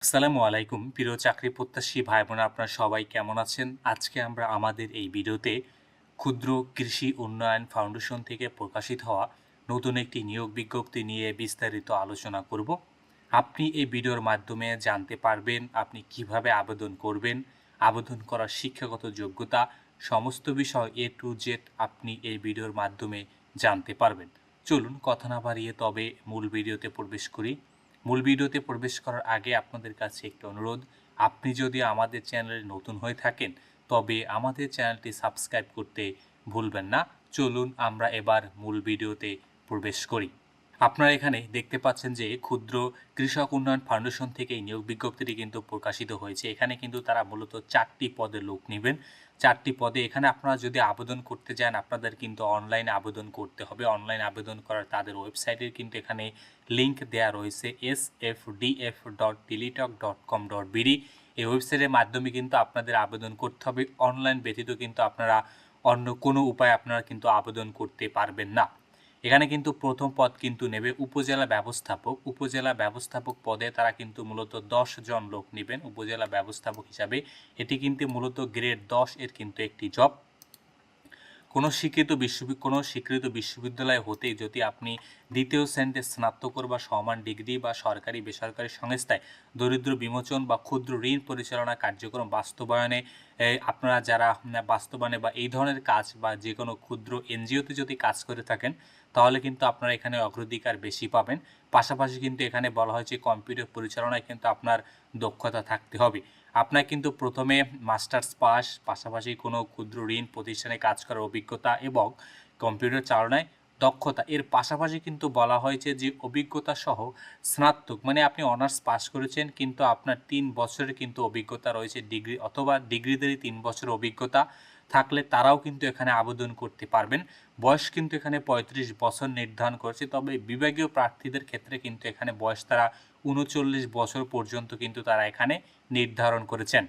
আসসালামু আলাইকুম প্রিয় চাকরি প্রত্যাশী ভাই বোন আপনারা সবাই কেমন আছেন? আজকে আমরা আমাদের এই ভিডিওতে ক্ষুদ্র কৃষি উন্নয়ন ফাউন্ডেশন থেকে প্রকাশিত হওয়া নতুন একটি নিয়োগ বিজ্ঞপ্তি নিয়ে বিস্তারিত আলোচনা করব। আপনি এই ভিডিওর মাধ্যমে জানতে পারবেন আপনি কিভাবে আবেদন করবেন, আবেদন করার শিক্ষাগত যোগ্যতা সমস্ত বিষয় A to Z আপনি এই ভিডিওর মাধ্যমে জানতে পারবেন। চলুন কথা না বাড়িয়ে তবে মূল ভিডিওতে প্রবেশ করি। মূল ভিডিওতে প্রবেশ করার আগে আপনাদের কাছে একটি অনুরোধ, আপনি যদি আমাদের চ্যানেলে নতুন হয়ে থাকেন তবে আমাদের চ্যানেলটি সাবস্ক্রাইব করতে ভুলবেন না। চলুন আমরা এবার মূল ভিডিওতে প্রবেশ করি। আপনারা এখানে দেখতে পাচ্ছেন যে ক্ষুদ্র কৃষক উন্নয়ন ফাউন্ডেশন থেকে এই নিয়োগ বিজ্ঞপ্তিটি কিন্তু প্রকাশিত হয়েছে। এখানে কিন্তু তারা মূলত 4টি পদে লোক নেবেন। 4টি পদে এখানে আপনারা যদি আবেদন করতে যান আপনাদের কিন্তু অনলাইনে আবেদন করতে হবে। অনলাইন আবেদন করার তাদের ওয়েবসাইটের কিন্তু এখানে লিঙ্ক দেয়া রয়েছে sfdf.teletalk.com.bd। এই ওয়েবসাইটের মাধ্যমে কিন্তু আপনাদের আবেদন করতে হবে। অনলাইন ব্যতীত কিন্তু আপনারা অন্য কোনো উপায়ে আপনারা কিন্তু আবেদন করতে পারবেন না। এখানে কিন্তু প্রথম পদ কিন্তু নেবে উপজেলা ব্যবস্থাপক। উপজেলা ব্যবস্থাপক পদে তারা কিন্তু মূলত 10 জন লোক নেবেন উপজেলা ব্যবস্থাপক হিসাবে। এটি কিন্তু মূলত গ্রেড 10 এর কিন্তু একটি জব। কোনো স্বীকৃত বিশ্ববিদ্যালয় হতেই যদি আপনি দ্বিতীয় শ্রেণীতে স্নাতকোত্তর বা সমান ডিগ্রি বা সরকারি বেসরকারি সংস্থায় দরিদ্র বিমোচন বা ক্ষুদ্র ঋণ পরিচালনা কার্যক্রম বাস্তবায়নে আপনারা যারা বাস্তবায়নে বা এই ধরনের কাজ বা যে কোনো ক্ষুদ্র এনজিওতে যদি কাজ করে থাকেন তাহলে কিন্তু আপনারা এখানে অগ্রাধিকার বেশি পাবেন। পাশাপাশি কিন্তু এখানে বলা হয়েছে কম্পিউটার পরিচালনায় কিন্তু আপনার দক্ষতা থাকতে হবে। আপনার কিন্তু প্রথমে মাস্টার্স পাস, পাশাপাশি কোনো ক্ষুদ্র ঋণ প্রতিষ্ঠানে কাজ করার অভিজ্ঞতা এবং কম্পিউটার চালনায় দক্ষতা, এর পাশাপাশি কিন্তু বলা হয়েছে যে অভিজ্ঞতা সহ স্নাতক মানে আপনি অনার্স পাস করেছেন কিন্তু আপনার 3 বছরের কিন্তু অভিজ্ঞতা রয়েছে, ডিগ্রি অথবা ডিগ্রিদেরই 3 বছরের অভিজ্ঞতা থাকলে তারাও কিন্তু এখানে আবেদন করতে পারবেন। বয়স কিন্তু এখানে 35 বছর নির্ধারণ করেছে, তবে বিভাগীয় প্রার্থীদের ক্ষেত্রে কিন্তু এখানে বয়স তারা 39 বছর পর্যন্ত কিন্তু তারা এখানে নির্ধারণ করেছেন।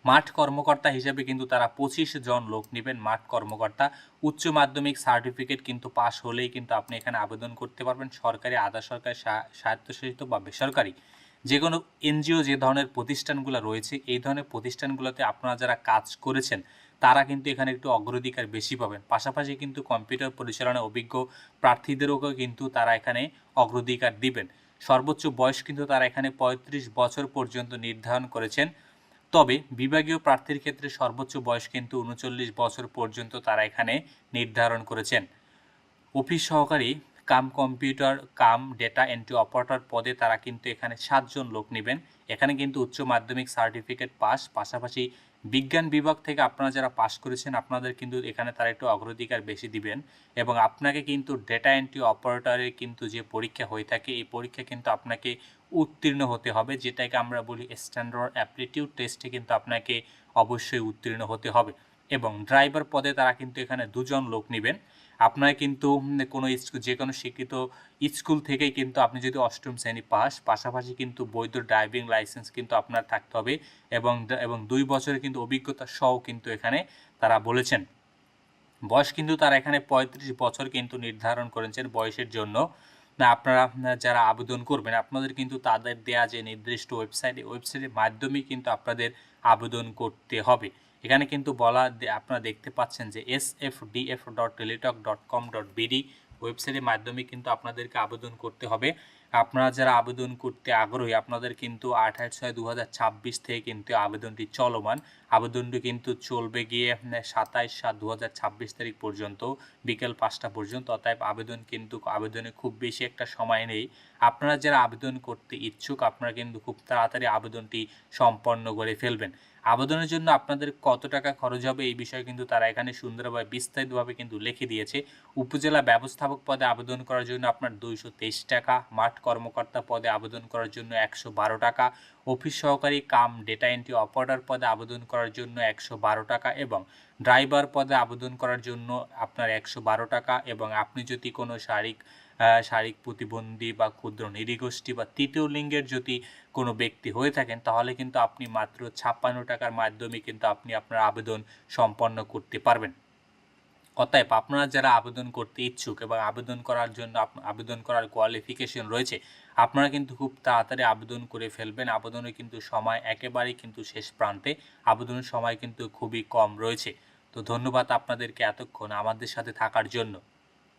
মাঠ কর্মকর্তা হিসেবে কিন্তু তারা 25 জন লোক নেবেন। মাঠ কর্মকর্তা উচ্চ মাধ্যমিক সার্টিফিকেট কিন্তু পাশ হলেই কিন্তু আপনি এখানে আবেদন করতে পারবেন। সরকারি, আধা সরকারি, স্বায়ত্তশাসিত বা বেসরকারি যে কোনো এনজিও যে ধরনের প্রতিষ্ঠানগুলো রয়েছে এই ধরনের প্রতিষ্ঠানগুলোতে আপনারা যারা কাজ করেছেন তারা কিন্তু এখানে একটু অগ্রাধিকার বেশি পাবেন। পাশাপাশি কিন্তু কম্পিউটার পরিচালনায় অভিজ্ঞ প্রার্থীদেরও কিন্তু তারা এখানে অগ্রাধিকার দিবেন। সর্বোচ্চ বয়স কিন্তু তারা এখানে 35 বছর পর্যন্ত নির্ধারণ করেছেন, তবে বিভাগীয় প্রার্থীর ক্ষেত্রে সর্বোচ্চ বয়স কিন্তু 39 বছর পর্যন্ত তারা এখানে নির্ধারণ করেছেন। অফিস সহকারী কাম কম্পিউটার কাম ডেটা এন্ট্রি অপারেটর পদে তারা কিন্তু এখানে 7 জন লোক নেবেন। এখানে কিন্তু উচ্চ মাধ্যমিক সার্টিফিকেট পাস, পাশাপাশি বিজ্ঞান বিভাগ থেকে আপনারা যারা পাস করেছেন আপনাদের কিন্তু এখানে তারা একটু অগ্রাধিকার বেশি দিবেন এবং আপনাকে কিন্তু ডেটা এন্ট্রি অপারেটরের কিন্তু যে পরীক্ষা হয়ে থাকে এই পরীক্ষা কিন্তু আপনাকে উত্তীর্ণ হতে হবে, যেটাকে আমরা বলি স্ট্যান্ডার্ড অ্যাপটিটিউড টেস্টে কিন্তু আপনাকে অবশ্যই উত্তীর্ণ হতে হবে। এবং ড্রাইভার পদে তারা কিন্তু এখানে 2 জন লোক নেবেন। আপনারা কিন্তু কোনো যে কোনো শিক্ষিত স্কুল থেকেই কিন্তু আপনি যদি 8ম শ্রেণী পাস, পাশাপাশি কিন্তু বৈধ ড্রাইভিং লাইসেন্স কিন্তু আপনার থাকতে হবে এবং 2 বছরের কিন্তু অভিজ্ঞতা সহ কিন্তু এখানে তারা বলেছেন। বয়স কিন্তু তারা এখানে 35 বছর কিন্তু নির্ধারণ করেছেন বয়সের জন্য। না আপনারা যারা আবেদন করবেন আপনাদের কিন্তু তাদের দেয়া যে নির্দিষ্ট ওয়েবসাইটের মাধ্যমে কিন্তু আপনাদের আবেদন করতে হবে। এখানে কিন্তু আপনারা দেখতে পাচ্ছেন যে sfdf.teletalk.com.bd ওয়েবসাইটের মাধ্যমে কিন্তু আপনাদেরকে আবেদন করতে হবে। আপনারা যারা আবেদন করতে আগ্রহী আপনাদের কিন্তু 28/6/2026 থেকে কিন্তু আবেদনটি চলমান। আবেদনটি কিন্তু চলবে গিয়ে 27/7/2026 তারিখ পর্যন্ত বিকেল 5টা পর্যন্ত। অতএব আবেদনে খুব বেশি একটা সময় নেই। আপনারা যারা আবেদন করতে ইচ্ছুক আপনারা কিন্তু খুব তাড়াতাড়ি আবেদনটি সম্পন্ন করে ফেলবেন। আবেদনের জন্য আপনাদের কত টাকা খরচ হবে এই বিষয়ে কিন্তু তারা এখানে সুন্দরভাবে বিস্তারিতভাবে কিন্তু লিখে দিয়েছে। উপজেলা ব্যবস্থাপক পদে আবেদন করার জন্য আপনার 223 টাকা, মাঠ কর্মকর্তা পদে আবেদন করার জন্য 112 টাকা, অফিস সহকারী কাম ডেটা এন্ট্রি অপারেটর পদে আবেদন করার জন্য 112 টাকা এবং ড্রাইভার পদে আবেদন করার জন্য আপনার 112 টাকা এবং আপনি যদি কোনো শারীরিক প্রতিবন্ধী বা ক্ষুদ্র নৃগোষ্ঠী বা তৃতীয় লিঙ্গের যদি কোনো ব্যক্তি হয়ে থাকেন তাহলে কিন্তু আপনি মাত্র 56 টাকার মাধ্যমে কিন্তু আপনি আপনার আবেদন সম্পন্ন করতে পারবেন। অতএব আপনারা যারা আবেদন করতে ইচ্ছুক এবং আবেদন করার জন্য আবেদন করার কোয়ালিফিকেশন রয়েছে, আপনারা কিন্তু খুব তাড়াতাড়ি আবেদন করে ফেলবেন। আবেদনের কিন্তু সময় একেবারেই কিন্তু শেষ প্রান্তে। আবেদনের সময় কিন্তু খুবই কম রয়েছে। তো ধন্যবাদ আপনাদেরকে এতক্ষণ আমাদের সাথে থাকার জন্য।